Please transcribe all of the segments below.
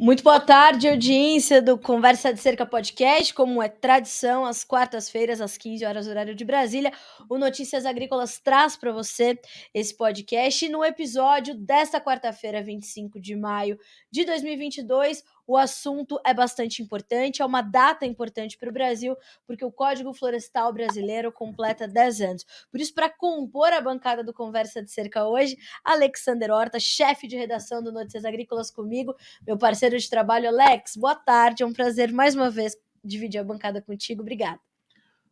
Muito boa tarde, audiência do Conversa de Cerca Podcast. Como é tradição, às quartas-feiras, às 15 horas, horário de Brasília, o Notícias Agrícolas traz para você esse podcast. E no episódio desta quarta-feira, 25 de maio de 2022, o assunto é bastante importante, é uma data importante para o Brasil, porque o Código Florestal Brasileiro completa 10 anos. Por isso, para compor a bancada do Conversa de Cerca hoje, Alexander Horta, chefe de redação do Notícias Agrícolas comigo, meu parceiro de trabalho, Alex. Boa tarde, é um prazer mais uma vez dividir a bancada contigo. Obrigada.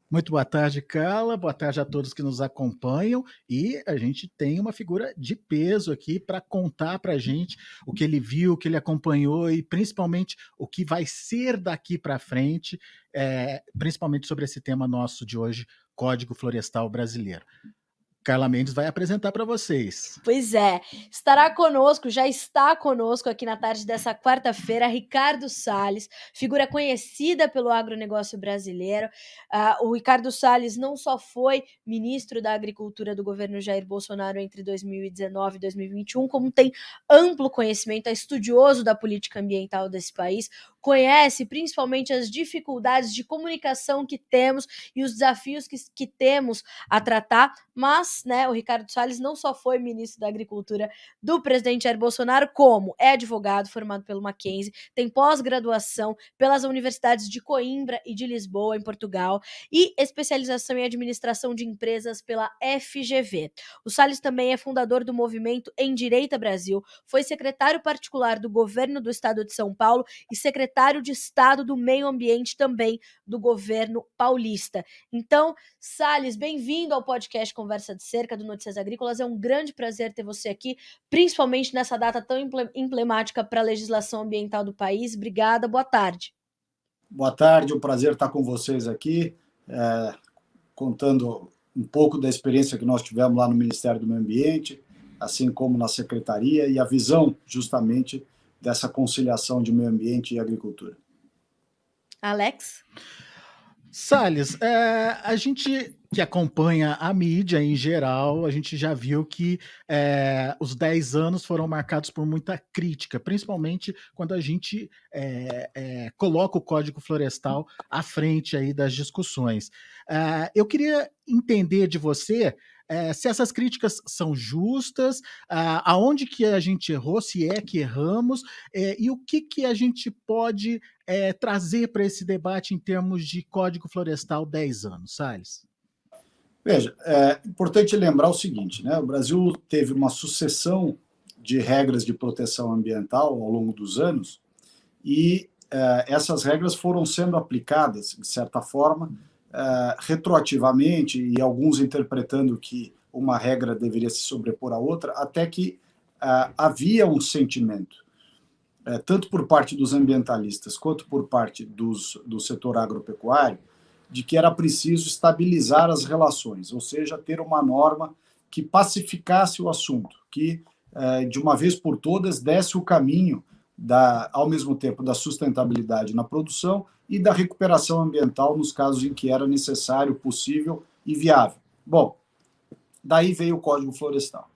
Muito boa tarde, Carla. Boa tarde a todos que nos acompanham. E a gente tem uma figura de peso aqui para contar para a gente o que ele viu, o que ele acompanhou e principalmente o que vai ser daqui para frente, principalmente sobre esse tema nosso de hoje, Código Florestal Brasileiro. Carla Mendes vai apresentar para vocês. Pois é, estará conosco, já está conosco aqui na tarde dessa quarta-feira, Ricardo Salles, figura conhecida pelo agronegócio brasileiro. O Ricardo Salles não só foi ministro da Agricultura do governo Jair Bolsonaro entre 2019 e 2021, como tem amplo conhecimento, é estudioso da política ambiental desse país, conhece principalmente as dificuldades de comunicação que temos e os desafios que temos a tratar, mas o Ricardo Salles não só foi ministro da Agricultura do presidente Jair Bolsonaro, como é advogado formado pelo Mackenzie, tem pós-graduação pelas universidades de Coimbra e de Lisboa, em Portugal, e especialização em administração de empresas pela FGV. O Salles também é fundador do movimento Em Direita Brasil, foi secretário particular do governo do estado de São Paulo e secretário de Estado do Meio Ambiente também do governo paulista. Então, Salles, bem-vindo ao podcast Conversa de Cerca do Notícias Agrícolas. É um grande prazer ter você aqui, principalmente nessa data tão emblemática para a legislação ambiental do país. Obrigada, boa tarde. Boa tarde, é um prazer estar com vocês aqui, contando um pouco da experiência que nós tivemos lá no Ministério do Meio Ambiente, assim como na Secretaria, e a visão, justamente, dessa conciliação de meio ambiente e agricultura. Alex? Salles, a gente que acompanha a mídia em geral, a gente já viu que os 10 anos foram marcados por muita crítica, principalmente quando a gente coloca o Código Florestal à frente aí das discussões. Eu queria entender de você se essas críticas são justas, aonde que a gente errou, se é que erramos, e o que a gente pode trazer para esse debate em termos de Código Florestal 10 anos, Salles? Veja, é importante lembrar o seguinte, né? O Brasil teve uma sucessão de regras de proteção ambiental ao longo dos anos e essas regras foram sendo aplicadas, de certa forma, retroativamente, e alguns interpretando que uma regra deveria se sobrepor à outra, até que havia um sentimento, tanto por parte dos ambientalistas quanto por parte do setor agropecuário, de que era preciso estabilizar as relações, ou seja, ter uma norma que pacificasse o assunto, que, de uma vez por todas, desse o caminho, ao mesmo tempo, da sustentabilidade na produção e da recuperação ambiental nos casos em que era necessário, possível e viável. Bom, daí veio o Código Florestal.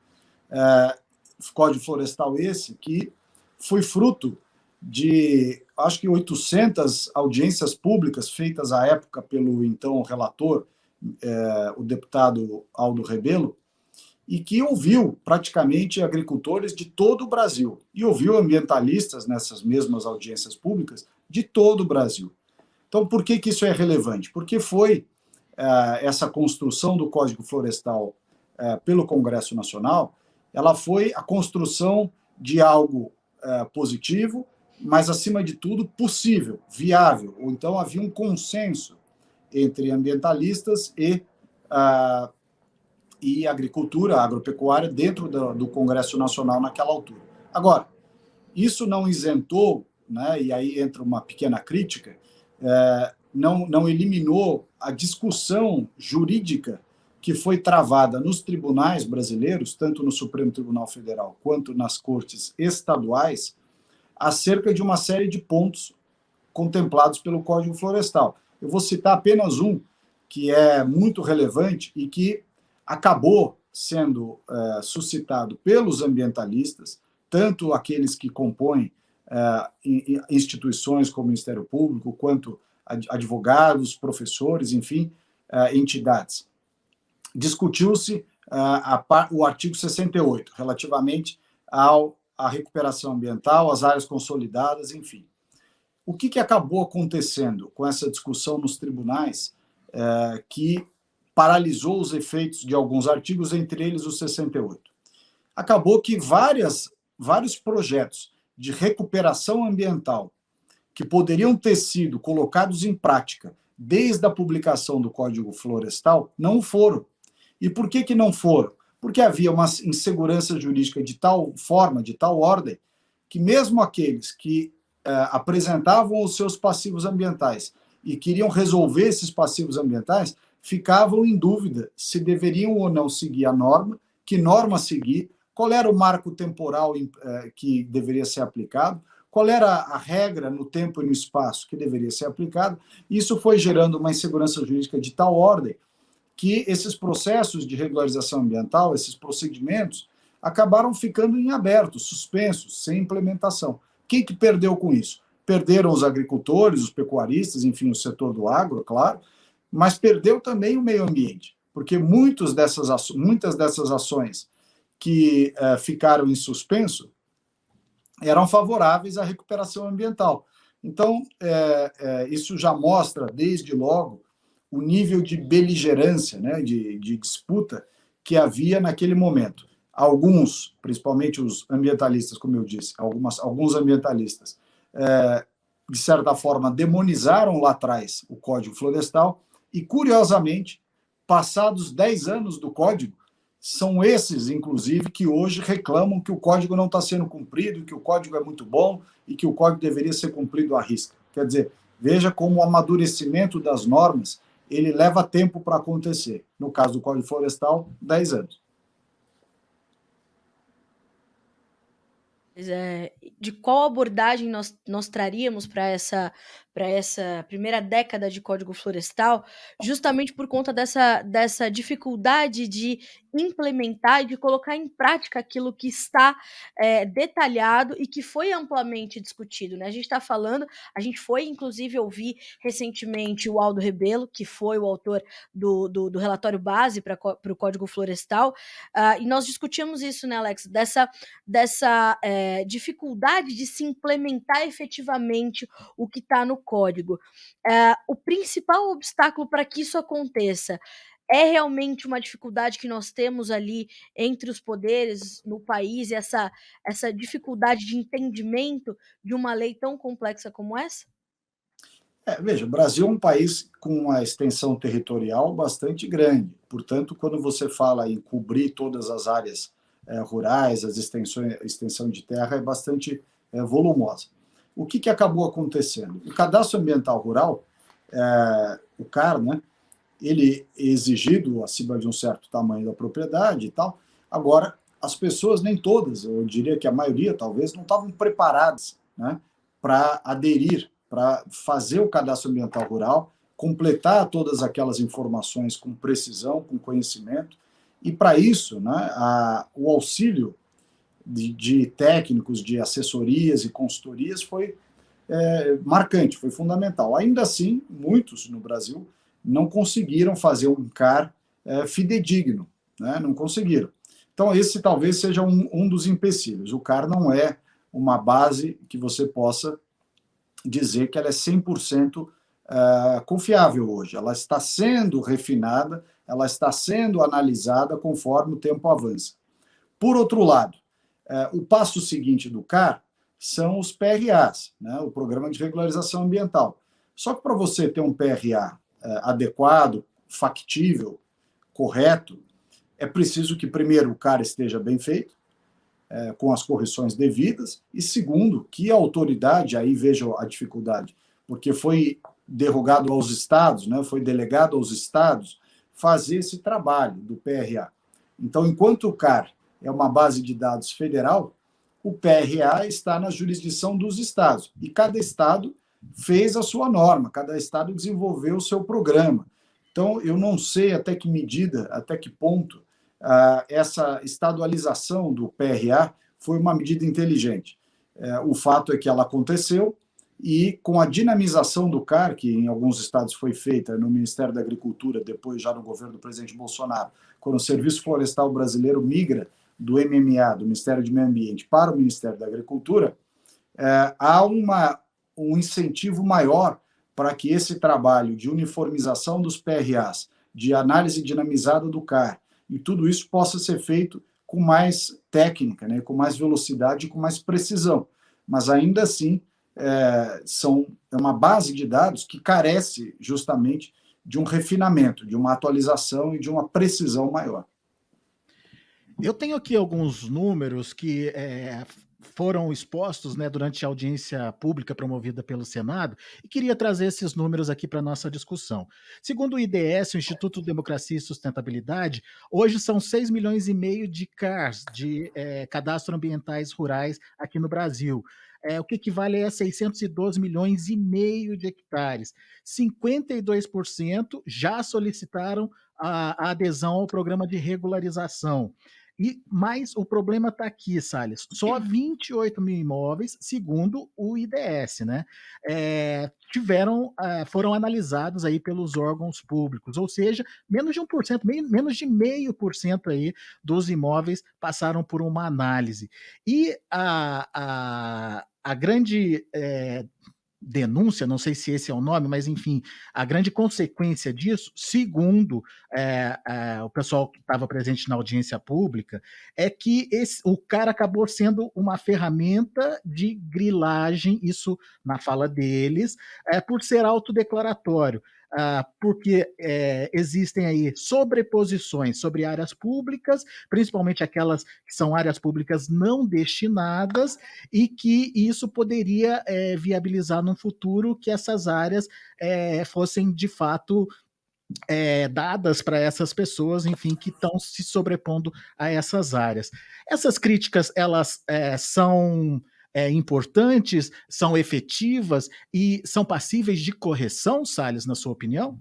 Código Florestal esse que foi fruto de, acho que 800 audiências públicas feitas à época pelo então relator, o deputado Aldo Rebelo, e que ouviu praticamente agricultores de todo o Brasil, e ouviu ambientalistas nessas mesmas audiências públicas de todo o Brasil. Então, por que isso é relevante? Porque foi essa construção do Código Florestal pelo Congresso Nacional, ela foi a construção de algo positivo, mas, acima de tudo, possível, viável. Ou então havia um consenso entre ambientalistas e agricultura, agropecuária, dentro do Congresso Nacional naquela altura. Agora, isso não isentou, né, e aí entra uma pequena crítica, não eliminou a discussão jurídica que foi travada nos tribunais brasileiros, tanto no Supremo Tribunal Federal quanto nas cortes estaduais, acerca de uma série de pontos contemplados pelo Código Florestal. Eu vou citar apenas um, que é muito relevante e que acabou sendo suscitado pelos ambientalistas, tanto aqueles que compõem instituições como o Ministério Público, quanto advogados, professores, enfim, entidades. Discutiu-se o artigo 68, relativamente à recuperação ambiental, às áreas consolidadas, enfim. O que acabou acontecendo com essa discussão nos tribunais, que paralisou os efeitos de alguns artigos, entre eles o 68? Acabou que vários projetos de recuperação ambiental que poderiam ter sido colocados em prática desde a publicação do Código Florestal não foram. E por que não foram? Porque havia uma insegurança jurídica de tal forma, de tal ordem, que mesmo aqueles que apresentavam os seus passivos ambientais e queriam resolver esses passivos ambientais, ficavam em dúvida se deveriam ou não seguir a norma, que norma seguir, qual era o marco temporal que deveria ser aplicado, qual era a regra no tempo e no espaço que deveria ser aplicado. Isso foi gerando uma insegurança jurídica de tal ordem que esses processos de regularização ambiental, esses procedimentos, acabaram ficando em aberto, suspensos, sem implementação. Quem que perdeu com isso? Perderam os agricultores, os pecuaristas, enfim, o setor do agro, claro, mas perdeu também o meio ambiente, porque muitas dessas ações que ficaram em suspenso eram favoráveis à recuperação ambiental. Então, isso já mostra, desde logo, o nível de beligerância, né, de disputa que havia naquele momento. Alguns, principalmente os ambientalistas, como eu disse, alguns ambientalistas, de certa forma, demonizaram lá atrás o Código Florestal e, curiosamente, passados 10 anos do Código, são esses, inclusive, que hoje reclamam que o Código não está sendo cumprido, que o Código é muito bom e que o Código deveria ser cumprido à risca. Quer dizer, veja como o amadurecimento das normas ele leva tempo para acontecer. No caso do Código Florestal, 10 anos. De qual abordagem nós traríamos para essa primeira década de Código Florestal, justamente por conta dessa dificuldade de implementar e de colocar em prática aquilo que está detalhado e que foi amplamente discutido, né? A gente foi inclusive ouvir recentemente o Aldo Rebelo, que foi o autor do relatório base para o Código Florestal, e nós discutimos isso, né, Alex, dessa dificuldade de se implementar efetivamente o que está no código. O principal obstáculo para que isso aconteça é realmente uma dificuldade que nós temos ali entre os poderes no país, essa dificuldade de entendimento de uma lei tão complexa como essa? Veja, o Brasil é um país com uma extensão territorial bastante grande. Portanto, quando você fala em cobrir todas as áreas rurais, a extensão de terra é bastante volumosa. O que acabou acontecendo? O Cadastro Ambiental Rural, o CAR, né, ele é exigido acima de um certo tamanho da propriedade e tal. Agora, as pessoas, nem todas, eu diria que a maioria, talvez, não estavam preparadas, né, para aderir, para fazer o Cadastro Ambiental Rural, completar todas aquelas informações com precisão, com conhecimento. E, para isso, né, o auxílio de técnicos, de assessorias e consultorias foi marcante, foi fundamental. Ainda assim, muitos no Brasil não conseguiram fazer um CAR fidedigno, né? Não conseguiram. Então, esse talvez seja um dos empecilhos. O CAR não é uma base que você possa dizer que ela é 100% confiável hoje. Ela está sendo refinada, ela está sendo analisada conforme o tempo avança. Por outro lado, o passo seguinte do CAR são os PRAs, né, o Programa de Regularização Ambiental. Só que para você ter um PRA adequado, factível, correto, é preciso que, primeiro, o CAR esteja bem feito, com as correções devidas, e segundo, que a autoridade, aí veja a dificuldade, porque foi derrogado aos estados, né, foi delegado aos estados fazer esse trabalho do PRA. Então, enquanto o CAR é uma base de dados federal, o PRA está na jurisdição dos estados, e cada estado fez a sua norma, cada estado desenvolveu o seu programa. Então, eu não sei até que medida, até que ponto, essa estadualização do PRA foi uma medida inteligente. O fato é que ela aconteceu, e com a dinamização do CAR, que em alguns estados foi feita no Ministério da Agricultura, depois já no governo do presidente Bolsonaro, quando o Serviço Florestal Brasileiro migra do MMA, do Ministério do Meio Ambiente, para o Ministério da Agricultura, há um incentivo maior para que esse trabalho de uniformização dos PRAs, de análise dinamizada do CAR, e tudo isso possa ser feito com mais técnica, né, com mais velocidade e com mais precisão. Mas ainda assim, é uma base de dados que carece justamente de um refinamento, de uma atualização e de uma precisão maior. Eu tenho aqui alguns números que foram expostos, né, durante a audiência pública promovida pelo Senado, e queria trazer esses números aqui para a nossa discussão. Segundo o IDS, o Instituto Democracia e Sustentabilidade, hoje são 6,5 milhões de CARs, de cadastro ambientais rurais aqui no Brasil. O que equivale a 612,5 milhões de hectares. 52% já solicitaram a adesão ao programa de regularização. Mas o problema está aqui, Salles. Só 28 mil imóveis, segundo o IDS, né? Foram analisados aí pelos órgãos públicos, ou seja, menos de 1%, menos de 0,5% aí dos imóveis passaram por uma análise. E a grande denúncia, não sei se esse é o nome, mas enfim, a grande consequência disso, segundo o pessoal que estava presente na audiência pública, é que o CAR acabou sendo uma ferramenta de grilagem, isso na fala deles, por ser autodeclaratório. Porque existem aí sobreposições sobre áreas públicas, principalmente aquelas que são áreas públicas não destinadas, e que isso poderia viabilizar no futuro que essas áreas fossem de fato dadas para essas pessoas, enfim, que estão se sobrepondo a essas áreas. Essas críticas, elas são importantes, são efetivas e são passíveis de correção, Salles, na sua opinião?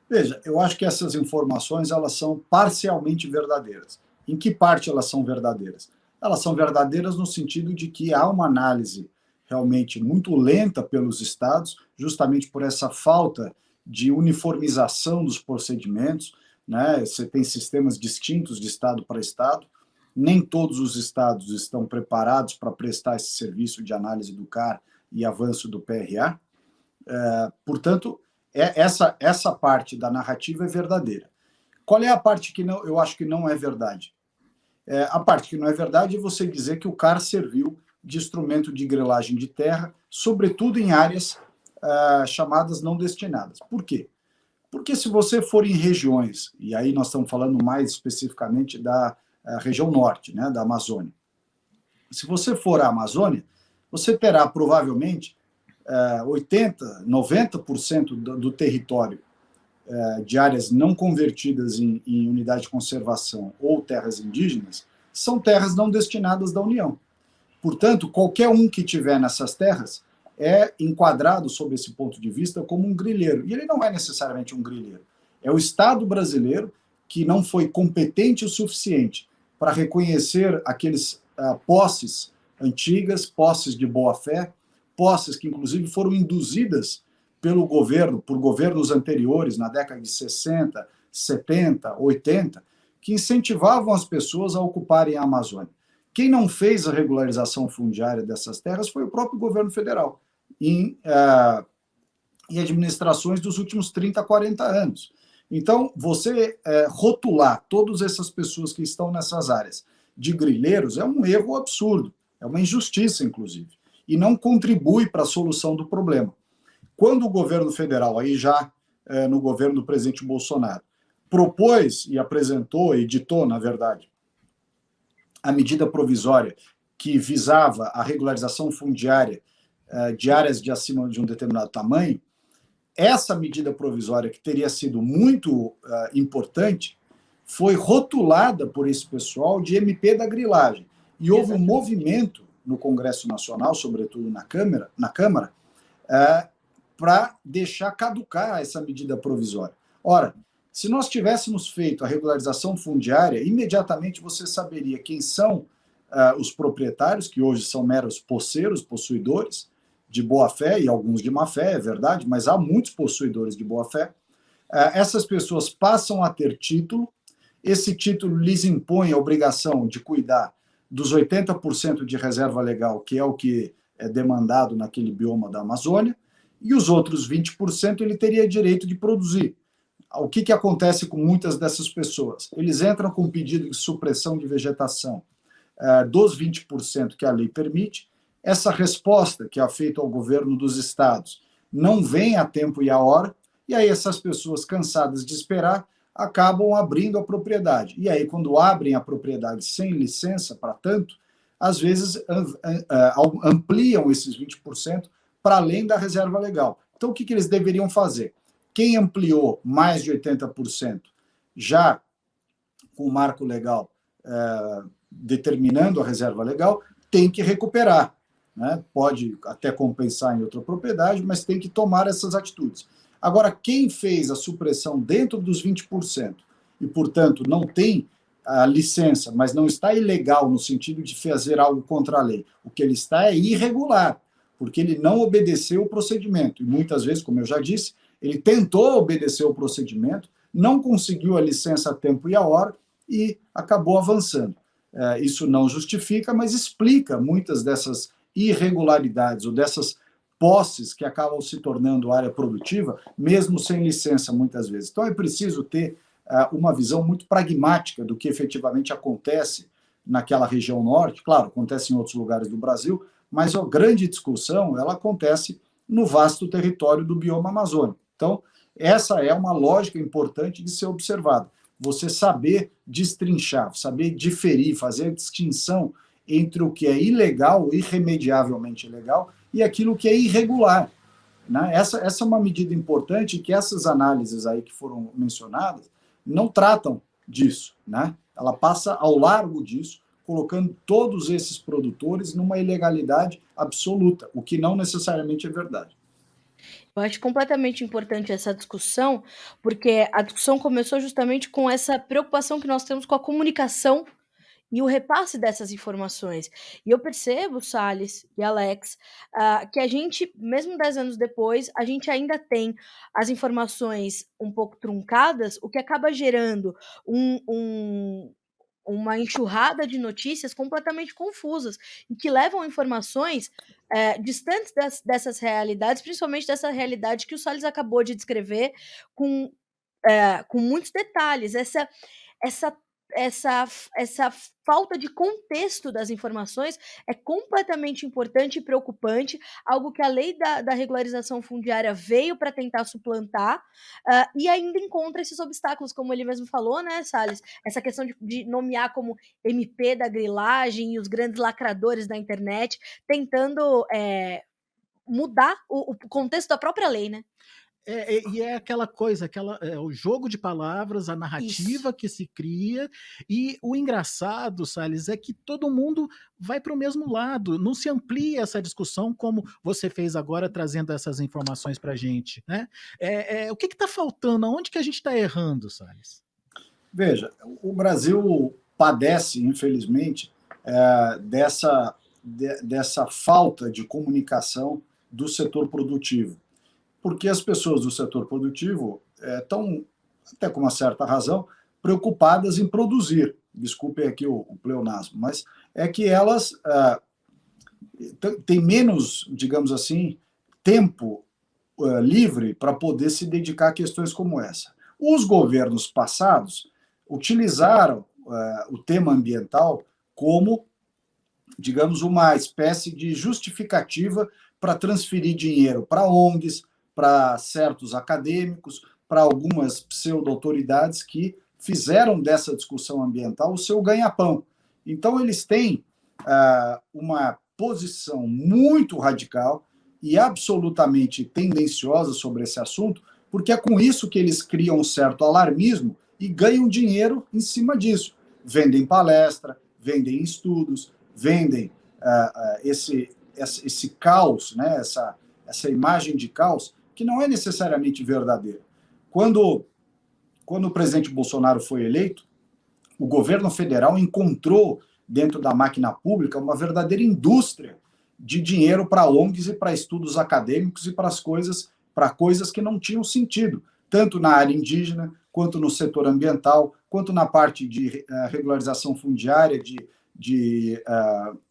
Veja, eu acho que essas informações elas são parcialmente verdadeiras. Em que parte elas são verdadeiras? Elas são verdadeiras no sentido de que há uma análise realmente muito lenta pelos estados, justamente por essa falta de uniformização dos procedimentos, né? Você tem sistemas distintos de estado para estado, nem todos os estados estão preparados para prestar esse serviço de análise do CAR e avanço do PRA. Portanto, essa parte da narrativa é verdadeira. Qual é a parte que eu acho que não é verdade? A parte que não é verdade é você dizer que o CAR serviu de instrumento de grilagem de terra, sobretudo em áreas chamadas não destinadas. Por quê? Porque se você for em regiões, e aí nós estamos falando mais especificamente da região norte, né, da Amazônia. Se você for à Amazônia, você terá provavelmente 80%, 90% do território de áreas não convertidas em unidade de conservação ou terras indígenas, são terras não destinadas da União. Portanto, qualquer um que tiver nessas terras é enquadrado, sob esse ponto de vista, como um grileiro. E ele não é necessariamente um grileiro. É o Estado brasileiro que não foi competente o suficiente para reconhecer aqueles posses antigas, posses de boa-fé, posses que, inclusive, foram induzidas pelo governo, por governos anteriores, na década de 60, 70, 80, que incentivavam as pessoas a ocuparem a Amazônia. Quem não fez a regularização fundiária dessas terras foi o próprio governo federal, em administrações dos últimos 30, 40 anos. Então, você rotular todas essas pessoas que estão nessas áreas de grileiros é um erro absurdo, é uma injustiça, inclusive, e não contribui para a solução do problema. Quando o governo federal, aí já no governo do presidente Bolsonaro, propôs e apresentou, editou, na verdade, a medida provisória que visava a regularização fundiária de áreas de acima de um determinado tamanho, essa medida provisória, que teria sido muito importante, foi rotulada por esse pessoal de MP da grilagem. E houve um movimento no Congresso Nacional, sobretudo na Câmara, para deixar caducar essa medida provisória. Ora, se nós tivéssemos feito a regularização fundiária, imediatamente você saberia quem são os proprietários, que hoje são meros posseiros, possuidores de boa-fé, e alguns de má-fé, é verdade, mas há muitos possuidores de boa-fé. Essas pessoas passam a ter título, esse título lhes impõe a obrigação de cuidar dos 80% de reserva legal, que é o que é demandado naquele bioma da Amazônia, e os outros 20% ele teria direito de produzir. O que acontece com muitas dessas pessoas? Eles entram com pedido de supressão de vegetação dos 20% que a lei permite. Essa resposta que é feita ao governo dos estados não vem a tempo e a hora, e aí essas pessoas, cansadas de esperar, acabam abrindo a propriedade. E aí, quando abrem a propriedade sem licença para tanto, às vezes ampliam esses 20% para além da reserva legal. Então, o que eles deveriam fazer? Quem ampliou mais de 80%, já com o marco legal determinando a reserva legal, tem que recuperar. Né? Pode até compensar em outra propriedade, mas tem que tomar essas atitudes. Agora, quem fez a supressão dentro dos 20% e, portanto, não tem a licença, mas não está ilegal no sentido de fazer algo contra a lei, o que ele está é irregular, porque ele não obedeceu o procedimento. E muitas vezes, como eu já disse, ele tentou obedecer o procedimento, não conseguiu a licença a tempo e a hora e acabou avançando. Isso não justifica, mas explica muitas dessas irregularidades ou dessas posses que acabam se tornando área produtiva, mesmo sem licença, muitas vezes. Então, é preciso ter uma visão muito pragmática do que efetivamente acontece naquela região norte. Claro, acontece em outros lugares do Brasil, mas a grande discussão ela acontece no vasto território do bioma amazônico. Então, essa é uma lógica importante de ser observada. Você saber destrinchar, saber diferir, fazer a distinção entre o que é ilegal, irremediavelmente ilegal, e aquilo que é irregular. Né? Essa é uma medida importante que essas análises aí que foram mencionadas não tratam disso. Né? Ela passa ao largo disso, colocando todos esses produtores numa ilegalidade absoluta, o que não necessariamente é verdade. Eu acho completamente importante essa discussão, porque a discussão começou justamente com essa preocupação que nós temos com a comunicação e o repasse dessas informações. E eu percebo, Salles e Alex, que a gente, mesmo 10 anos depois, a gente ainda tem as informações um pouco truncadas, o que acaba gerando uma enxurrada de notícias completamente confusas e que levam a informações distantes dessas realidades, principalmente dessa realidade que o Salles acabou de descrever com muitos detalhes. Essa essa falta de contexto das informações é completamente importante e preocupante, algo que a lei da regularização fundiária veio para tentar suplantar, e ainda encontra esses obstáculos, como ele mesmo falou, né, Salles? Essa questão de nomear como MP da grilagem e os grandes lacradores da internet, tentando mudar o contexto da própria lei, né? E é aquela coisa, o jogo de palavras, a Isso. narrativa que se cria, e o engraçado, Salles, é que todo mundo vai para o mesmo lado, não se amplia essa discussão como você fez agora, trazendo essas informações para a gente. Né? O que está faltando? Aonde que a gente está errando, Salles? Veja, o Brasil padece, infelizmente, dessa falta de comunicação do setor produtivo. Porque as pessoas do setor produtivo estão, até com uma certa razão, preocupadas em produzir. Desculpem aqui o pleonasmo, mas é que elas têm menos, digamos assim, tempo livre para poder se dedicar a questões como essa. Os governos passados utilizaram o tema ambiental como, digamos, uma espécie de justificativa para transferir dinheiro para ONGs, para certos acadêmicos, para algumas pseudo-autoridades que fizeram dessa discussão ambiental o seu ganha-pão. Então, eles têm uma posição muito radical e absolutamente tendenciosa sobre esse assunto, porque é com isso que eles criam um certo alarmismo e ganham dinheiro em cima disso. Vendem palestra, vendem estudos, vendem esse caos, né? essa imagem de caos, que não é necessariamente verdadeira. Quando o presidente Bolsonaro foi eleito, o governo federal encontrou dentro da máquina pública uma verdadeira indústria de dinheiro para ONGs e para estudos acadêmicos e para coisas que não tinham sentido, tanto na área indígena, quanto no setor ambiental, quanto na parte de regularização fundiária,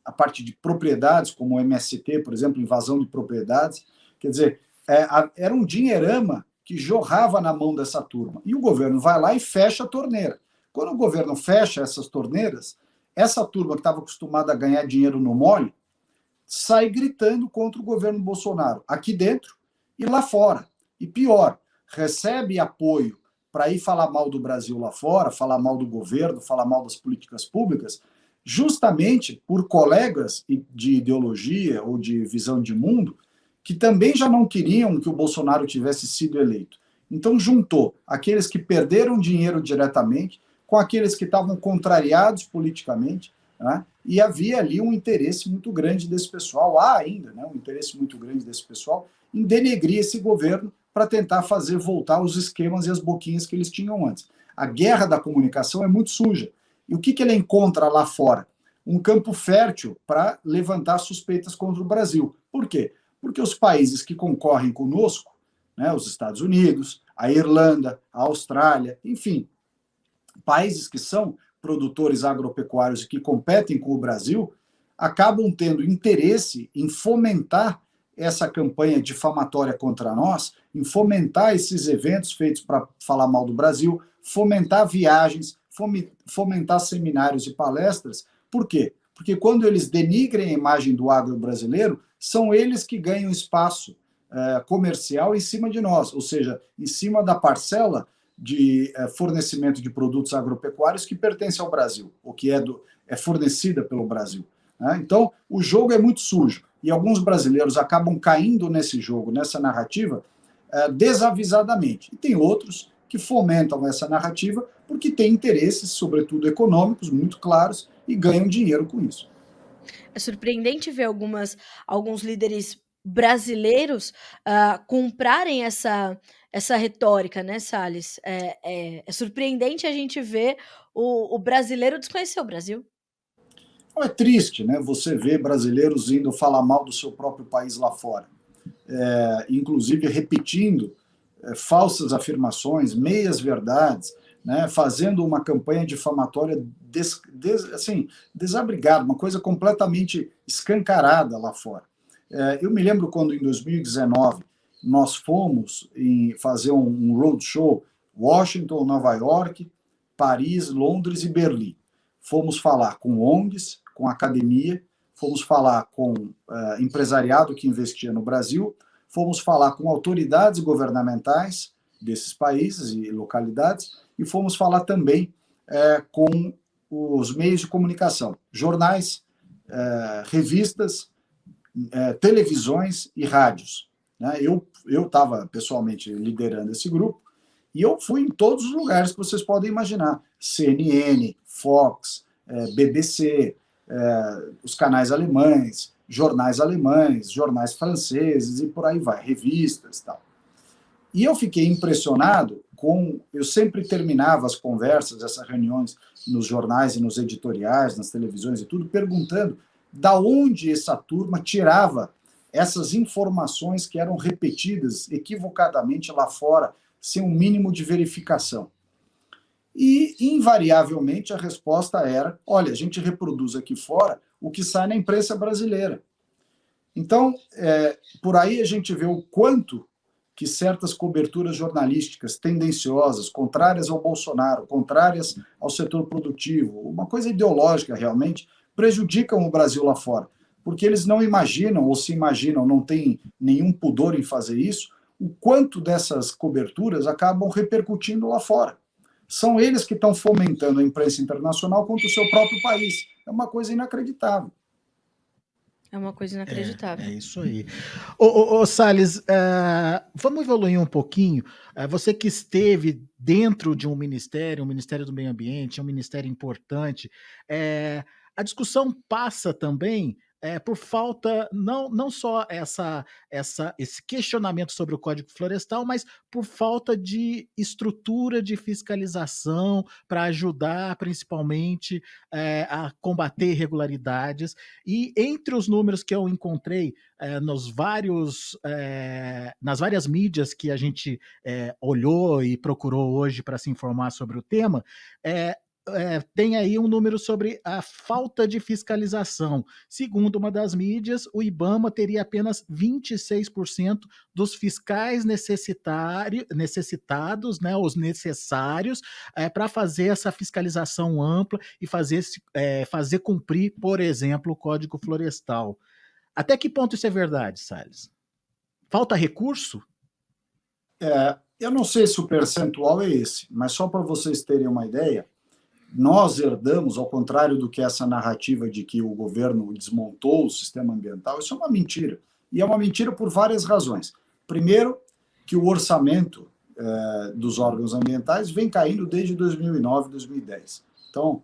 a parte de propriedades, como o MST, por exemplo, invasão de propriedades. Quer dizer, era um dinheirama que jorrava na mão dessa turma. E o governo vai lá e fecha a torneira. Quando o governo fecha essas torneiras, essa turma que estava acostumada a ganhar dinheiro no mole sai gritando contra o governo Bolsonaro, aqui dentro e lá fora. E pior, recebe apoio para ir falar mal do Brasil lá fora, falar mal do governo, falar mal das políticas públicas, justamente por colegas de ideologia ou de visão de mundo que também já não queriam que o Bolsonaro tivesse sido eleito. Então juntou aqueles que perderam dinheiro diretamente com aqueles que estavam contrariados politicamente, né? E havia ali um interesse muito grande desse pessoal, há ainda, né, um interesse muito grande desse pessoal em denegrir esse governo para tentar fazer voltar os esquemas e as boquinhas que eles tinham antes. A guerra da comunicação é muito suja. E o que ele encontra lá fora? Um campo fértil para levantar suspeitas contra o Brasil. Por quê? Porque os países que concorrem conosco, né, os Estados Unidos, a Irlanda, a Austrália, enfim, países que são produtores agropecuários e que competem com o Brasil, acabam tendo interesse em fomentar essa campanha difamatória contra nós, em fomentar esses eventos feitos para falar mal do Brasil, fomentar viagens, fomentar seminários e palestras. Por quê? Porque quando eles denigrem a imagem do agro brasileiro, são eles que ganham espaço comercial em cima de nós, ou seja, em cima da parcela de fornecimento de produtos agropecuários que pertence ao Brasil, ou que é fornecida pelo Brasil. Né? Então, o jogo é muito sujo, e alguns brasileiros acabam caindo nesse jogo, nessa narrativa, desavisadamente. E tem outros que fomentam essa narrativa porque têm interesses, sobretudo econômicos, muito claros, e ganham dinheiro com isso. É surpreendente ver alguns líderes brasileiros comprarem essa retórica, né, Salles? É surpreendente a gente ver o brasileiro desconhecer o Brasil. É triste, né? Você vê brasileiros indo falar mal do seu próprio país lá fora, inclusive repetindo falsas afirmações, meias verdades, né? Fazendo uma campanha difamatória assim, desabrigada, uma coisa completamente escancarada lá fora. Eu me lembro quando, em 2019, nós fomos fazer um roadshow, Washington, Nova York, Paris, Londres e Berlim. Fomos falar com ONGs, com academia, fomos falar com empresariado que investia no Brasil, fomos falar com autoridades governamentais desses países e localidades, e fomos falar também com os meios de comunicação, jornais, revistas, televisões e rádios. Né? Eu estava pessoalmente liderando esse grupo, e eu fui em todos os lugares que vocês podem imaginar. CNN, Fox, BBC, os canais alemães, jornais franceses e por aí vai, revistas e tal. E eu fiquei impressionado eu sempre terminava as conversas, essas reuniões nos jornais e nos editoriais, nas televisões e tudo, perguntando da onde essa turma tirava essas informações que eram repetidas equivocadamente lá fora, sem um mínimo de verificação. E, invariavelmente, a resposta era: olha, a gente reproduz aqui fora o que sai na imprensa brasileira. Então, por aí a gente vê o quanto que certas coberturas jornalísticas tendenciosas, contrárias ao Bolsonaro, contrárias ao setor produtivo, uma coisa ideológica realmente, prejudicam o Brasil lá fora. Porque eles não imaginam, ou se imaginam, não têm nenhum pudor em fazer isso, o quanto dessas coberturas acabam repercutindo lá fora. São eles que estão fomentando a imprensa internacional contra o seu próprio país. É uma coisa inacreditável. É uma coisa inacreditável. É isso aí. Ô Salles, vamos evoluir um pouquinho. Você que esteve dentro de um Ministério do Meio Ambiente, é um ministério importante, a discussão passa também por falta, não só esse questionamento sobre o Código Florestal, mas por falta de estrutura de fiscalização para ajudar, principalmente, a combater irregularidades. E entre os números que eu encontrei nas várias mídias que a gente olhou e procurou hoje para se informar sobre o tema, tem aí um número sobre a falta de fiscalização. Segundo uma das mídias, o IBAMA teria apenas 26% dos fiscais necessitados, né, os necessários, para fazer essa fiscalização ampla e fazer cumprir, por exemplo, o Código Florestal. Até que ponto isso é verdade, Salles? Falta recurso? Eu não sei se o percentual é esse, mas só para vocês terem uma ideia, nós herdamos, ao contrário do que essa narrativa de que o governo desmontou o sistema ambiental, isso é uma mentira. E é uma mentira por várias razões. Primeiro, que o orçamento dos órgãos ambientais vem caindo desde 2009, 2010. Então,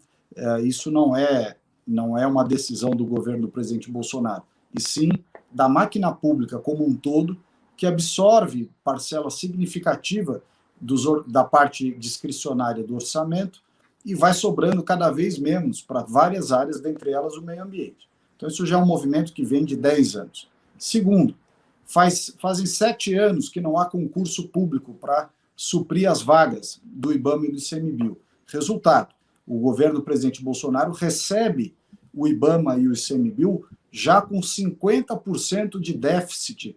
isso não é uma decisão do governo do presidente Bolsonaro, e sim da máquina pública como um todo, que absorve parcela significativa da parte discricionária do orçamento e vai sobrando cada vez menos para várias áreas, dentre elas o meio ambiente. Então, isso já é um movimento que vem de 10 anos. Segundo, fazem 7 anos que não há concurso público para suprir as vagas do IBAMA e do ICMBio. Resultado, o governo do presidente Bolsonaro recebe o IBAMA e o ICMBio já com 50% de déficit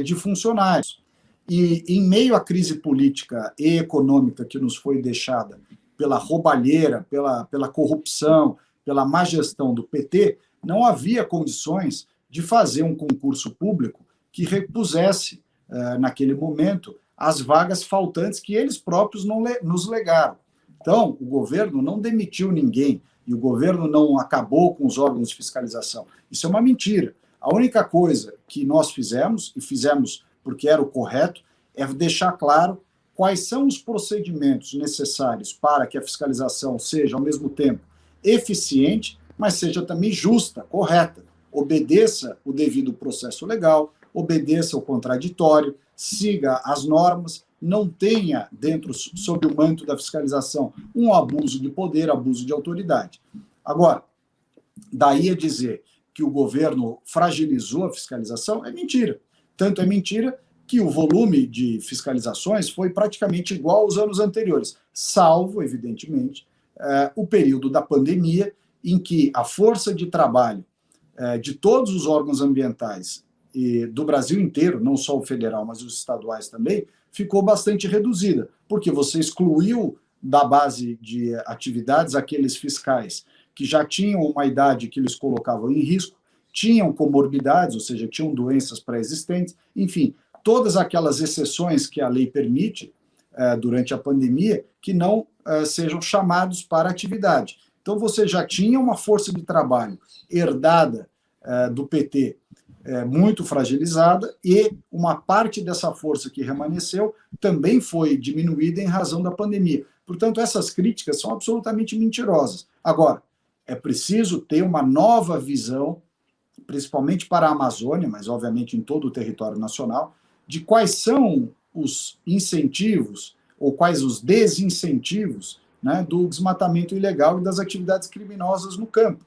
de funcionários. E, em meio à crise política e econômica que nos foi deixada pela roubalheira, pela corrupção, pela má gestão do PT, não havia condições de fazer um concurso público que repusesse, naquele momento, as vagas faltantes que eles próprios nos legaram. Então, o governo não demitiu ninguém e o governo não acabou com os órgãos de fiscalização. Isso é uma mentira. A única coisa que nós fizemos, e fizemos porque era o correto, é deixar claro quais são os procedimentos necessários para que a fiscalização seja, ao mesmo tempo, eficiente, mas seja também justa, correta, obedeça o devido processo legal, obedeça o contraditório, siga as normas, não tenha sob o manto da fiscalização, um abuso de poder, abuso de autoridade. Agora, daí a dizer que o governo fragilizou a fiscalização é mentira. Tanto é mentira que o volume de fiscalizações foi praticamente igual aos anos anteriores, salvo, evidentemente, o período da pandemia, em que a força de trabalho de todos os órgãos ambientais e do Brasil inteiro, não só o federal, mas os estaduais também, ficou bastante reduzida, porque você excluiu da base de atividades aqueles fiscais que já tinham uma idade que eles colocavam em risco, tinham comorbidades, ou seja, tinham doenças pré-existentes, enfim, todas aquelas exceções que a lei permite durante a pandemia, que não sejam chamados para atividade. Então, você já tinha uma força de trabalho herdada do PT muito fragilizada, e uma parte dessa força que remanesceu também foi diminuída em razão da pandemia. Portanto, essas críticas são absolutamente mentirosas. Agora, é preciso ter uma nova visão, principalmente para a Amazônia, mas obviamente em todo o território nacional, de quais são os incentivos ou quais os desincentivos, né, do desmatamento ilegal e das atividades criminosas no campo.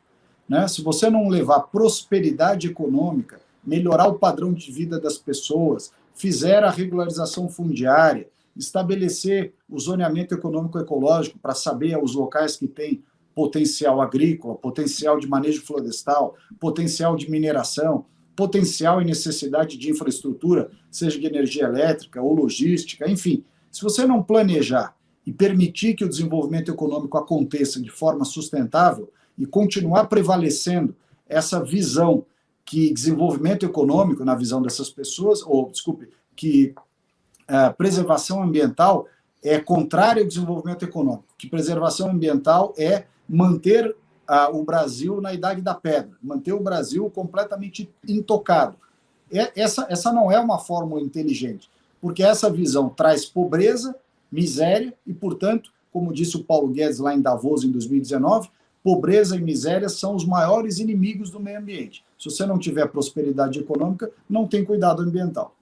Né? Se você não levar prosperidade econômica, melhorar o padrão de vida das pessoas, fizer a regularização fundiária, estabelecer o zoneamento econômico-ecológico para saber os locais que têm potencial agrícola, potencial de manejo florestal, potencial de mineração, potencial e necessidade de infraestrutura, seja de energia elétrica ou logística, enfim. Se você não planejar e permitir que o desenvolvimento econômico aconteça de forma sustentável e continuar prevalecendo essa visão que desenvolvimento econômico, na visão dessas pessoas, que preservação ambiental é contrária ao desenvolvimento econômico, que preservação ambiental é manter o Brasil na idade da pedra, manter o Brasil completamente intocado. Essa não é uma fórmula inteligente, porque essa visão traz pobreza, miséria e, portanto, como disse o Paulo Guedes lá em Davos em 2019, pobreza e miséria são os maiores inimigos do meio ambiente. Se você não tiver prosperidade econômica, não tem cuidado ambiental.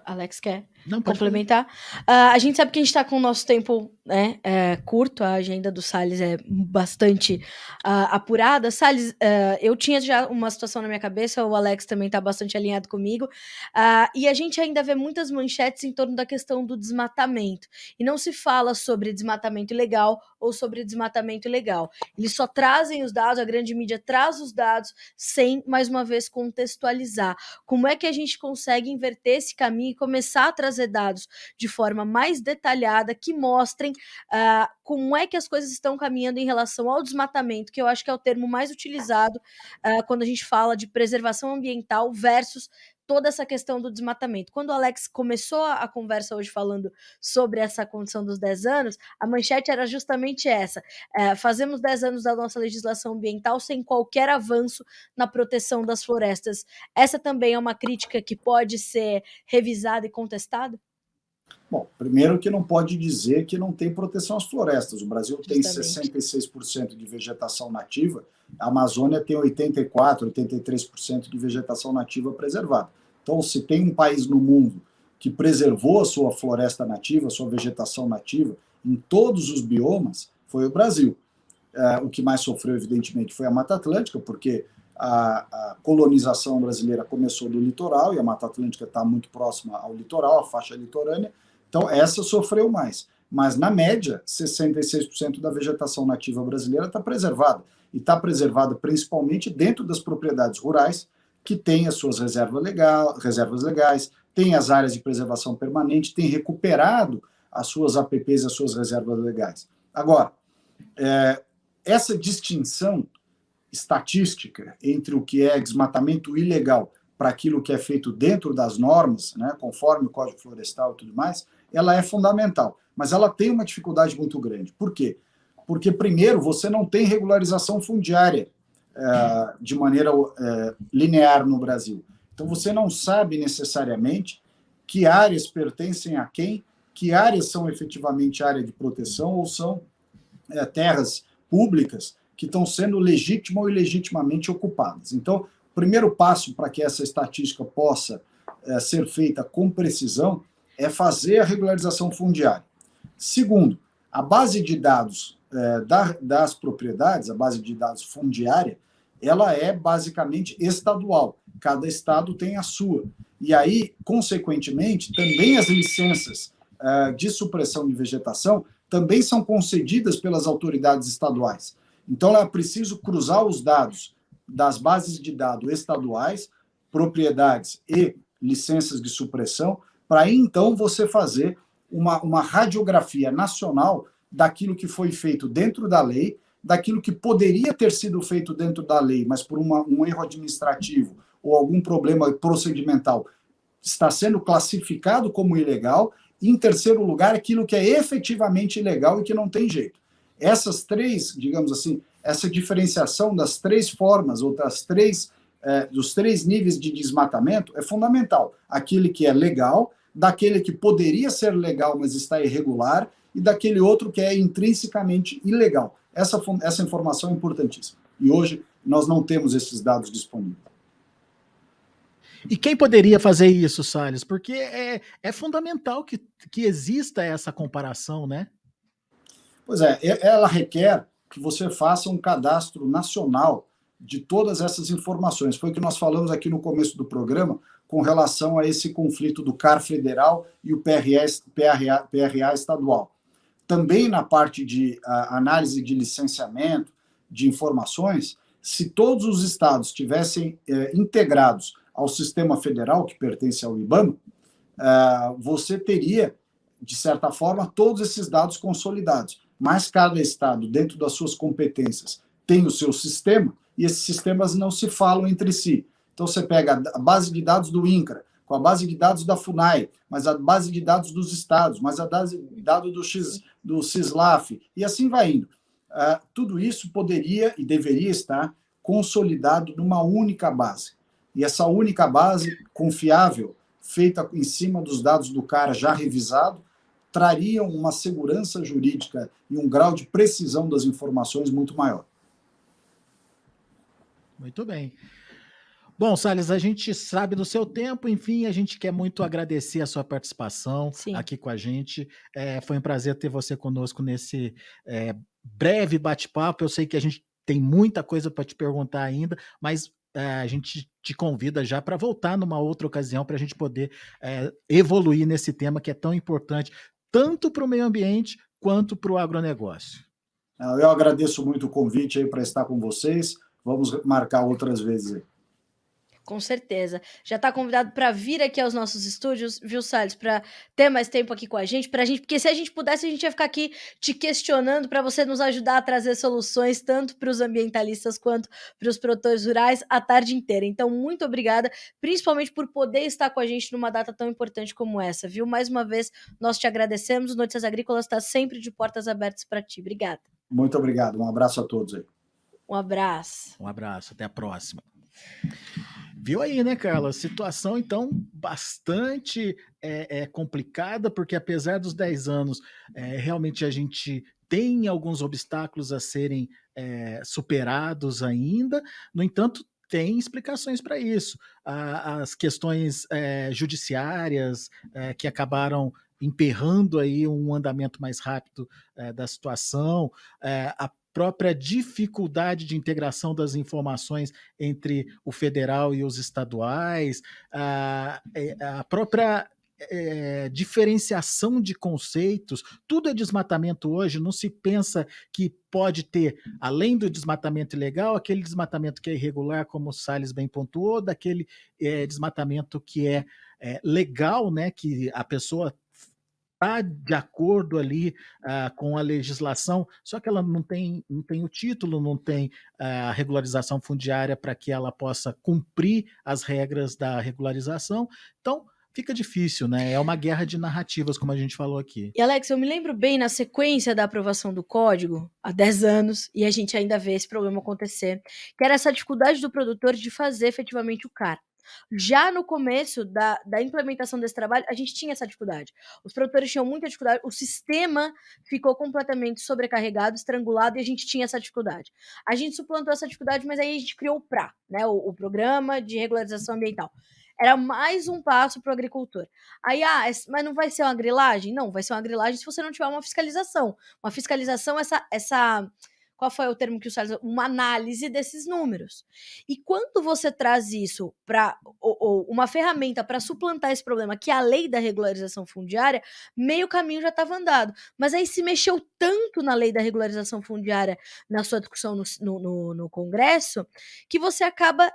Alex quer Não, pode complementar? A gente sabe que a gente está com o nosso tempo, né, curto, a agenda do Salles é bastante apurada. Salles, eu tinha já uma situação na minha cabeça, o Alex também está bastante alinhado comigo, e a gente ainda vê muitas manchetes em torno da questão do desmatamento, e não se fala sobre desmatamento ilegal ou sobre desmatamento ilegal. Eles só trazem os dados, a grande mídia traz os dados sem, mais uma vez, contextualizar. Como é que a gente consegue inverter esse caminho e começar a trazer dados de forma mais detalhada que mostrem como é que as coisas estão caminhando em relação ao desmatamento, que eu acho que é o termo mais utilizado quando a gente fala de preservação ambiental versus toda essa questão do desmatamento. Quando o Alex começou a conversa hoje falando sobre essa condição dos 10 anos, a manchete era justamente essa. Fazemos 10 anos da nossa legislação ambiental sem qualquer avanço na proteção das florestas. Essa também é uma crítica que pode ser revisada e contestada? Bom, primeiro que não pode dizer que não tem proteção às florestas. O Brasil tem 66% de vegetação nativa, a Amazônia tem 84%, 83% de vegetação nativa preservada. Então, se tem um país no mundo que preservou a sua floresta nativa, a sua vegetação nativa, em todos os biomas, foi o Brasil. O que mais sofreu, evidentemente, foi a Mata Atlântica, porque a colonização brasileira começou do litoral, e a Mata Atlântica está muito próxima ao litoral, a faixa litorânea, então essa sofreu mais. Mas, na média, 66% da vegetação nativa brasileira está preservada, e está preservada principalmente dentro das propriedades rurais, que têm as suas reservas legais, têm as áreas de preservação permanente, têm recuperado as suas APPs e as suas reservas legais. Agora, essa distinção estatística entre o que é desmatamento ilegal para aquilo que é feito dentro das normas, né, conforme o Código Florestal e tudo mais, ela é fundamental. Mas ela tem uma dificuldade muito grande. Por quê? Porque, primeiro, você não tem regularização fundiária de maneira linear no Brasil. Então, você não sabe necessariamente que áreas pertencem a quem, que áreas são efetivamente área de proteção ou são terras públicas que estão sendo legítima ou ilegitimamente ocupadas. Então, o primeiro passo para que essa estatística possa ser feita com precisão é fazer a regularização fundiária. Segundo, a base de dados das propriedades, a base de dados fundiária, ela é basicamente estadual. Cada estado tem a sua. E aí, consequentemente, também as licenças de supressão de vegetação também são concedidas pelas autoridades estaduais. Então, é preciso cruzar os dados das bases de dados estaduais, propriedades e licenças de supressão, para aí, então, você fazer uma radiografia nacional daquilo que foi feito dentro da lei, daquilo que poderia ter sido feito dentro da lei, mas por um erro administrativo ou algum problema procedimental está sendo classificado como ilegal, e, em terceiro lugar, aquilo que é efetivamente ilegal e que não tem jeito. Essas três, digamos assim, essa diferenciação das três formas ou dos três níveis de desmatamento é fundamental. Aquele que é legal, daquele que poderia ser legal, mas está irregular, e daquele outro que é intrinsecamente ilegal. Essa informação é importantíssima. E hoje nós não temos esses dados disponíveis. E quem poderia fazer isso, Salles? Porque é fundamental que exista essa comparação, né? Pois é, ela requer que você faça um cadastro nacional de todas essas informações. Foi o que nós falamos aqui no começo do programa com relação a esse conflito do CAR federal e o PRA estadual. Também na parte de análise de licenciamento, de informações, se todos os estados estivessem integrados ao sistema federal, que pertence ao IBAMA, você teria, de certa forma, todos esses dados consolidados. Mas cada estado, dentro das suas competências, tem o seu sistema, e esses sistemas não se falam entre si. Então, você pega a base de dados do INCRA, com a base de dados da FUNAI, mas a base de dados dos estados, mas a base de dados do CISLAF, e assim vai indo. Tudo isso poderia e deveria estar consolidado numa única base. E essa única base confiável, feita em cima dos dados do CAR já revisado, trariam uma segurança jurídica e um grau de precisão das informações muito maior. Muito bem. Bom, Salles, a gente sabe do seu tempo, enfim, a gente quer muito agradecer a sua participação Sim. aqui com a gente. Foi um prazer ter você conosco nesse breve bate-papo. Eu sei que a gente tem muita coisa para te perguntar ainda, mas a gente te convida já para voltar numa outra ocasião para a gente poder evoluir nesse tema que é tão importante, tanto para o meio ambiente quanto para o agronegócio. Eu agradeço muito o convite aí para estar com vocês. Vamos marcar outras vezes aí. Com certeza. Já está convidado para vir aqui aos nossos estúdios, viu, Salles? Para ter mais tempo aqui com a gente, porque se a gente pudesse, a gente ia ficar aqui te questionando para você nos ajudar a trazer soluções tanto para os ambientalistas quanto para os produtores rurais a tarde inteira. Então, muito obrigada, principalmente por poder estar com a gente numa data tão importante como essa, viu? Mais uma vez, nós te agradecemos. O Notícias Agrícolas está sempre de portas abertas para ti. Obrigada. Muito obrigado. Um abraço a todos aí. Um abraço. Um abraço. Até a próxima. Viu aí, né, Carla? Situação, então, bastante complicada, porque apesar dos 10 anos, realmente a gente tem alguns obstáculos a serem superados ainda, no entanto, tem explicações para isso. As questões judiciárias que acabaram emperrando aí um andamento mais rápido da situação, a própria dificuldade de integração das informações entre o federal e os estaduais, a própria diferenciação de conceitos, tudo é desmatamento hoje, não se pensa que pode ter, além do desmatamento ilegal, aquele desmatamento que é irregular, como o Salles bem pontuou, daquele desmatamento que é legal, né, que a pessoa está de acordo ali com a legislação, só que ela não tem o título, não tem a regularização fundiária para que ela possa cumprir as regras da regularização. Então, fica difícil, né? É uma guerra de narrativas, como a gente falou aqui. E, Alex, eu me lembro bem na sequência da aprovação do código, há 10 anos, e a gente ainda vê esse problema acontecer, que era essa dificuldade do produtor de fazer efetivamente o CAR. Já no começo da implementação desse trabalho, a gente tinha essa dificuldade. Os produtores tinham muita dificuldade, o sistema ficou completamente sobrecarregado, estrangulado, e a gente tinha essa dificuldade. A gente suplantou essa dificuldade, mas aí a gente criou o PRA, né, o Programa de Regularização Ambiental. Era mais um passo para o agricultor. Aí, mas não vai ser uma grilagem? Não, vai ser uma grilagem se você não tiver uma fiscalização. Uma fiscalização, qual foi o termo que o Salles usou? Uma análise desses números. E quando você traz isso para uma ferramenta para suplantar esse problema, que é a lei da regularização fundiária, meio caminho já estava andado. Mas aí se mexeu tanto na lei da regularização fundiária na sua discussão no Congresso, que você acaba,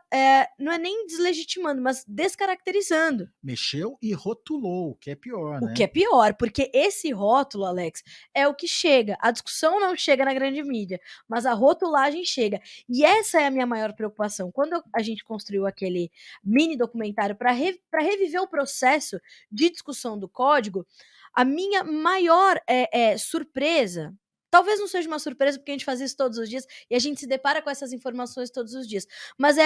não é nem deslegitimando, mas descaracterizando. Mexeu e rotulou, o que é pior, né? O que é pior, porque esse rótulo, Alex, é o que chega. A discussão não chega na grande mídia, mas a rotulagem chega. E essa é a minha maior preocupação. Quando a gente construiu aquele mini documentário para reviver o processo de discussão do código, a minha maior surpresa, talvez não seja uma surpresa porque a gente faz isso todos os dias e a gente se depara com essas informações todos os dias, mas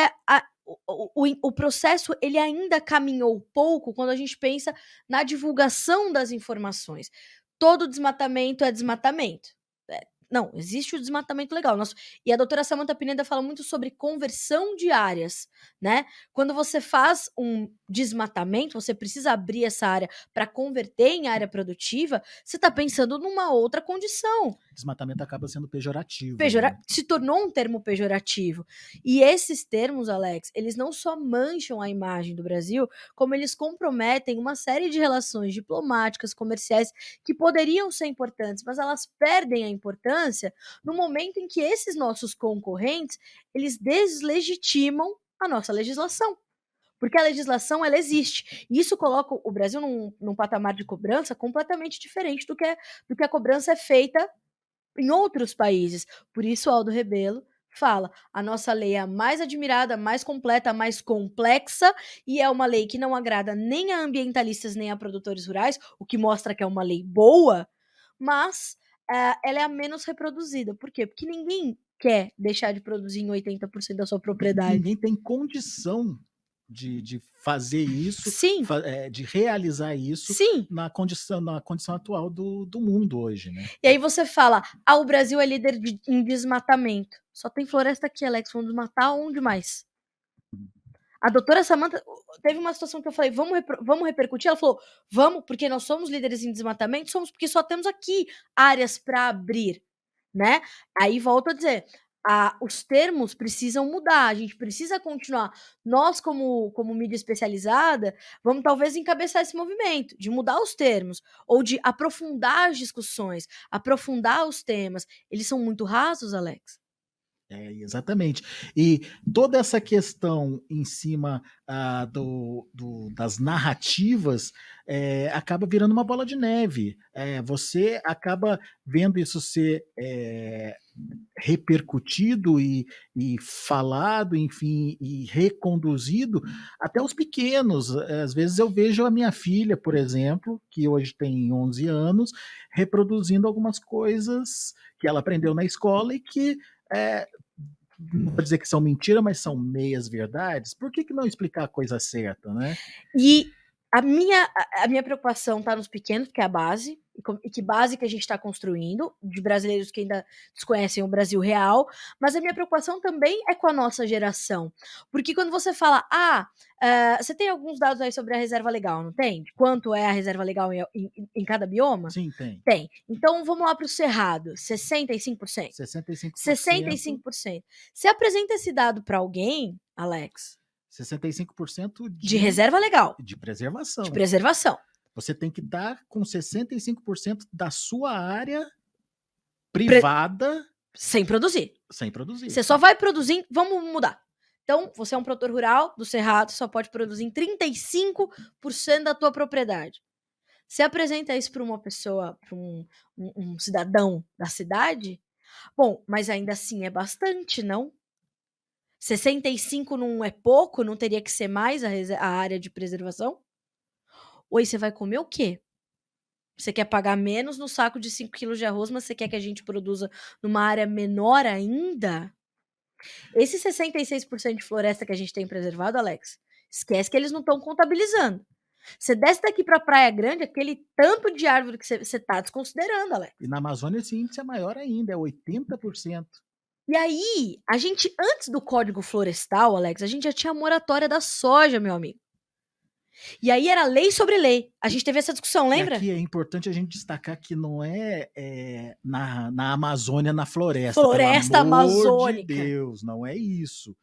o processo ele ainda caminhou pouco quando a gente pensa na divulgação das informações. Todo desmatamento é desmatamento. Não, existe o desmatamento legal. E a doutora Samantha Pineda fala muito sobre conversão de áreas, né? Quando você faz um desmatamento, você precisa abrir essa área para converter em área produtiva, você está pensando numa outra condição. Desmatamento acaba sendo pejorativo. Se tornou um termo pejorativo. E esses termos, Alex, eles não só mancham a imagem do Brasil, como eles comprometem uma série de relações diplomáticas, comerciais, que poderiam ser importantes, mas elas perdem a importância no momento em que esses nossos concorrentes, eles deslegitimam a nossa legislação. Porque a legislação, ela existe. E isso coloca o Brasil num patamar de cobrança completamente diferente do que a cobrança é feita em outros países. Por isso, Aldo Rebelo fala: a nossa lei é a mais admirada, a mais completa, a mais complexa, e é uma lei que não agrada nem a ambientalistas nem a produtores rurais, o que mostra que é uma lei boa, mas ela é a menos reproduzida. Por quê? Porque ninguém quer deixar de produzir em 80% da sua propriedade. Ninguém tem condição de fazer isso, Sim, de realizar isso sim. na condição atual do mundo hoje, né? E aí você fala: "Ah, o Brasil é líder em desmatamento". Só tem floresta aqui, Alex, vamos desmatar onde mais? A doutora Samantha teve uma situação que eu falei: "Vamos repercutir?". Ela falou: "Vamos, porque nós somos líderes em desmatamento, somos porque só temos aqui áreas para abrir", né. Aí volto a dizer, os termos precisam mudar, a gente precisa continuar. Nós como mídia especializada, vamos talvez encabeçar esse movimento, de mudar os termos, ou de aprofundar as discussões, aprofundar os temas. Eles são muito rasos, Alex. Exatamente. E toda essa questão em cima das narrativas acaba virando uma bola de neve. Você acaba vendo isso ser repercutido e falado, enfim, e reconduzido até os pequenos. Às vezes eu vejo a minha filha, por exemplo, que hoje tem 11 anos, reproduzindo algumas coisas que ela aprendeu na escola e que é, não vou dizer que são mentira, mas são meias verdades. Por que não explicar a coisa certa, né? E a minha preocupação tá nos pequenos, que é a base, e que base que a gente está construindo, de brasileiros que ainda desconhecem o Brasil real, mas a minha preocupação também é com a nossa geração. Porque quando você fala: você tem alguns dados aí sobre a reserva legal, não tem? De quanto é a reserva legal em cada bioma? Sim, tem. Tem. Então vamos lá para o cerrado, 65%. 65%. 65%. Você apresenta esse dado para alguém, Alex, 65% de reserva legal, de de preservação. preservação. Você tem que estar com 65% da sua área privada Sem produzir. sem produzir. Você só vai produzir. Vamos mudar. Então, você é um produtor rural do Cerrado, só pode produzir em 35% da tua propriedade. Você apresenta isso para uma pessoa, para um cidadão da cidade? Bom, mas ainda assim é bastante, não? 65 não é pouco? Não teria que ser mais a área de preservação? Ou aí você vai comer o quê? Você quer pagar menos no saco de 5 quilos de arroz, mas você quer que a gente produza numa área menor ainda? Esse 66% de floresta que a gente tem preservado, Alex, esquece que eles não estão contabilizando. Você desce daqui pra Praia Grande, aquele tanto de árvore que você tá desconsiderando, Alex. E na Amazônia esse índice é maior ainda, é 80%. E aí, a gente, antes do Código Florestal, Alex, a gente já tinha a moratória da soja, meu amigo. E aí era lei sobre lei. A gente teve essa discussão, E lembra? aqui é importante a gente destacar que não na Amazônia, na floresta, Floresta pelo amor de amazônica. Deus, não é isso.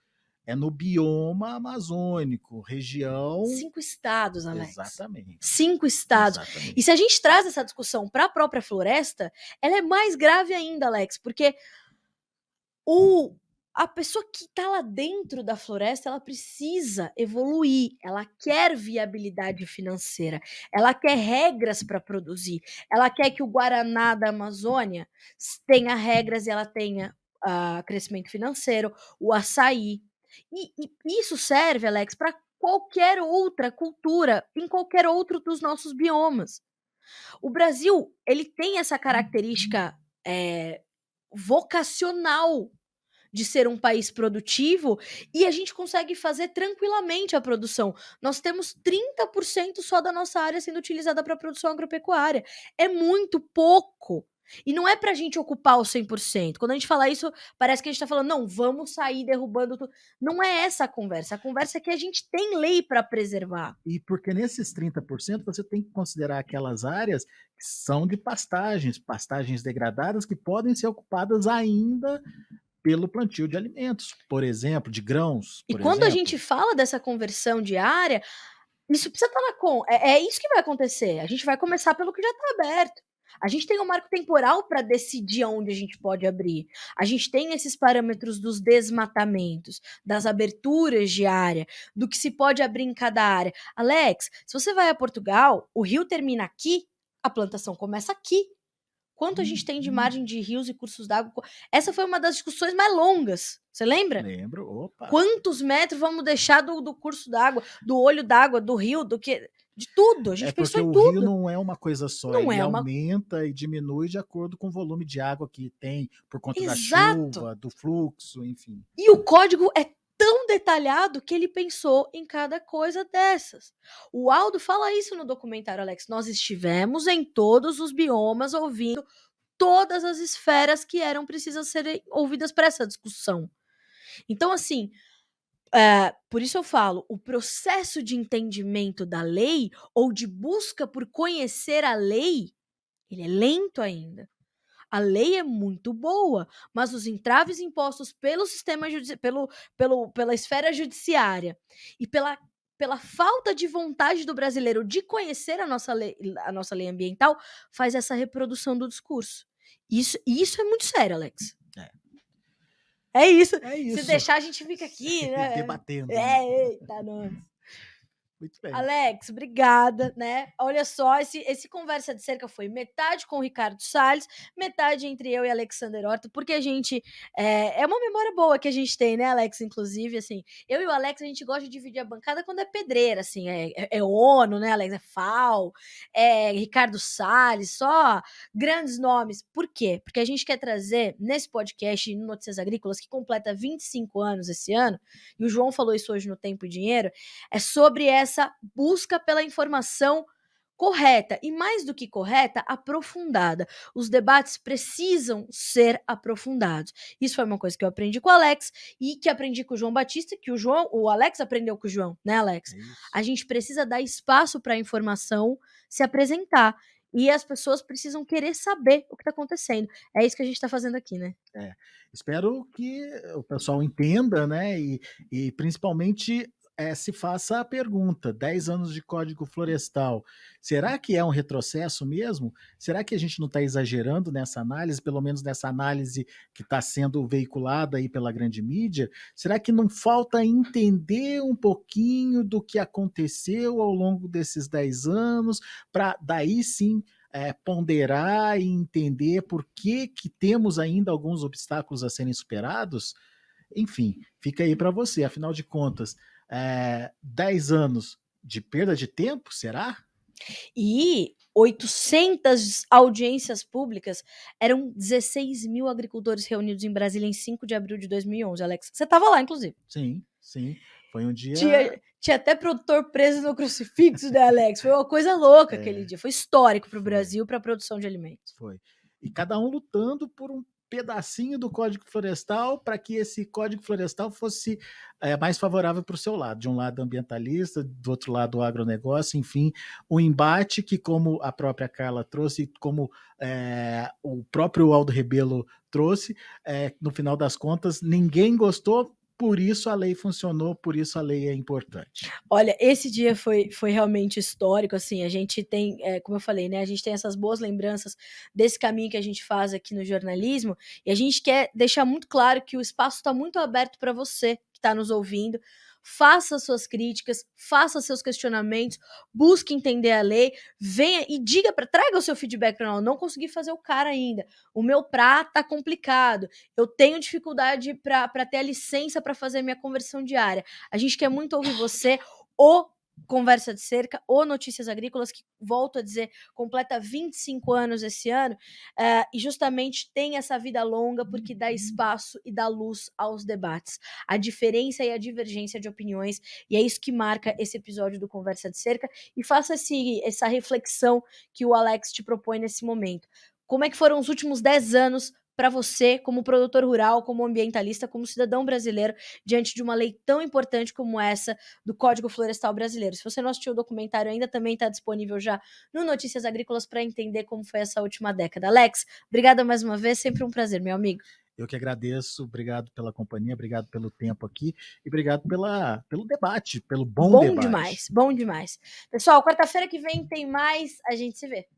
É no bioma amazônico, região. 5 estados, Alex. Exatamente. 5 estados. Exatamente. E se a gente traz essa discussão para a própria floresta, ela é mais grave ainda, Alex, porque a pessoa que está lá dentro da floresta, ela precisa evoluir, ela quer viabilidade financeira, ela quer regras para produzir, ela quer que o Guaraná da Amazônia tenha regras e ela tenha crescimento financeiro, o açaí. E isso serve, Alex, para qualquer outra cultura, em qualquer outro dos nossos biomas. O Brasil, ele tem essa característica vocacional de ser um país produtivo e a gente consegue fazer tranquilamente a produção. Nós temos 30% só da nossa área sendo utilizada para produção agropecuária. É muito pouco. E não é para a gente ocupar o 100%. Quando a gente fala isso, parece que a gente está falando, não, vamos sair derrubando tudo. Não é essa a conversa. A conversa é que a gente tem lei para preservar. E porque nesses 30% você tem que considerar aquelas áreas que são de pastagens degradadas que podem ser ocupadas ainda pelo plantio de alimentos, por exemplo, de grãos, E por quando a exemplo. gente fala dessa conversão de área, isso precisa estar na conta. É isso que vai acontecer. A gente vai começar pelo que já está aberto. A gente tem um marco temporal para decidir aonde a gente pode abrir. A gente tem esses parâmetros dos desmatamentos, das aberturas de área, do que se pode abrir em cada área. Alex, se você vai a Portugal, o rio termina aqui, a plantação começa aqui. Quanto a gente tem de margem de rios e cursos d'água? Essa foi uma das discussões mais longas. Você lembra? Lembro, opa. Quantos metros vamos deixar do curso d'água, do olho d'água, do rio, do que. De tudo. A gente pensou em tudo. Porque o rio não é uma coisa só, Não ele é uma. aumenta e diminui de acordo com o volume de água que tem, por conta da Exato. chuva, do fluxo, enfim. E o código é tão detalhado que ele pensou em cada coisa dessas. O Aldo fala isso no documentário, Alex. Nós estivemos em todos os biomas ouvindo todas as esferas que eram precisas serem ouvidas para essa discussão. Então, assim, por isso eu falo, o processo de entendimento da lei ou de busca por conhecer a lei, ele é lento ainda. A lei é muito boa, mas os entraves impostos pelo sistema pela esfera judiciária e pela falta de vontade do brasileiro de conhecer a nossa lei ambiental faz essa reprodução do discurso. Isso é muito sério, Alex. É isso. É Se isso. deixar, a gente fica aqui, né? Debatendo. Né? Eita, nós. Muito bem. Alex, obrigada, né? Olha só, esse Conversa de Cerca foi metade com o Ricardo Salles, metade entre eu e Alexander Horta, porque a gente... É uma memória boa que a gente tem, né, Alex? Inclusive, assim, eu e o Alex, a gente gosta de dividir a bancada quando é pedreira, assim, é ONU, né, Alex? É FAO, é Ricardo Salles, só grandes nomes. Por quê? Porque a gente quer trazer, nesse podcast, no Notícias Agrícolas, que completa 25 anos esse ano, e o João falou isso hoje no Tempo e Dinheiro, é sobre essa busca pela informação correta e, mais do que correta, aprofundada. Os debates precisam ser aprofundados. Isso foi uma coisa que eu aprendi com o Alex e que aprendi com o João Batista, que o Alex aprendeu com o João, né, Alex? A gente precisa dar espaço para a informação se apresentar. E as pessoas precisam querer saber o que está acontecendo. É isso que a gente está fazendo aqui, né? Espero que o pessoal entenda, né? E principalmente se faça a pergunta: 10 anos de Código Florestal, será que é um retrocesso mesmo? Será que a gente não está exagerando nessa análise, pelo menos nessa análise que está sendo veiculada aí pela grande mídia? Será que não falta entender um pouquinho do que aconteceu ao longo desses 10 anos, para daí sim ponderar e entender por que temos ainda alguns obstáculos a serem superados? Enfim, fica aí para você. Afinal de contas, 10 anos de perda de tempo, será? E 800 audiências públicas, eram 16 mil agricultores reunidos em Brasília em 5 de abril de 2011, Alex. Você estava lá, inclusive. Sim. Foi um dia... Tinha até produtor preso no crucifixo, né, Alex? Foi uma coisa louca aquele dia. Foi histórico para o Brasil, para a produção de alimentos. Foi. E cada um lutando por um pedacinho do Código Florestal para que esse Código Florestal fosse mais favorável para o seu lado. De um lado ambientalista, do outro lado o agronegócio, enfim, um embate que, como a própria Carla trouxe, como o próprio Aldo Rebelo trouxe, no final das contas, ninguém gostou. Por isso a lei funcionou, por isso a lei é importante. Olha, esse dia foi realmente histórico, assim, a gente tem, como eu falei, né, a gente tem essas boas lembranças desse caminho que a gente faz aqui no jornalismo, e a gente quer deixar muito claro que o espaço está muito aberto para você que está nos ouvindo. Faça suas críticas, faça seus questionamentos, busque entender a lei, venha e traga o seu feedback para nós. Não consegui fazer o cara ainda. O meu prato tá complicado. Eu tenho dificuldade para ter a licença para fazer minha conversão diária. A gente quer muito ouvir você. O Conversa de Cerca, ou Notícias Agrícolas, que, volto a dizer, completa 25 anos esse ano, e justamente tem essa vida longa porque dá espaço e dá luz aos debates, a diferença e a divergência de opiniões, e é isso que marca esse episódio do Conversa de Cerca, e faça essa reflexão que o Alex te propõe nesse momento. Como é que foram os últimos 10 anos para você, como produtor rural, como ambientalista, como cidadão brasileiro, diante de uma lei tão importante como essa do Código Florestal Brasileiro? Se você não assistiu o documentário ainda, também está disponível já no Notícias Agrícolas para entender como foi essa última década. Alex, obrigada mais uma vez, sempre um prazer, meu amigo. Eu que agradeço, obrigado pela companhia, obrigado pelo tempo aqui e obrigado pelo debate, pelo bom debate. Bom demais. Pessoal, quarta-feira que vem tem mais, a gente se vê.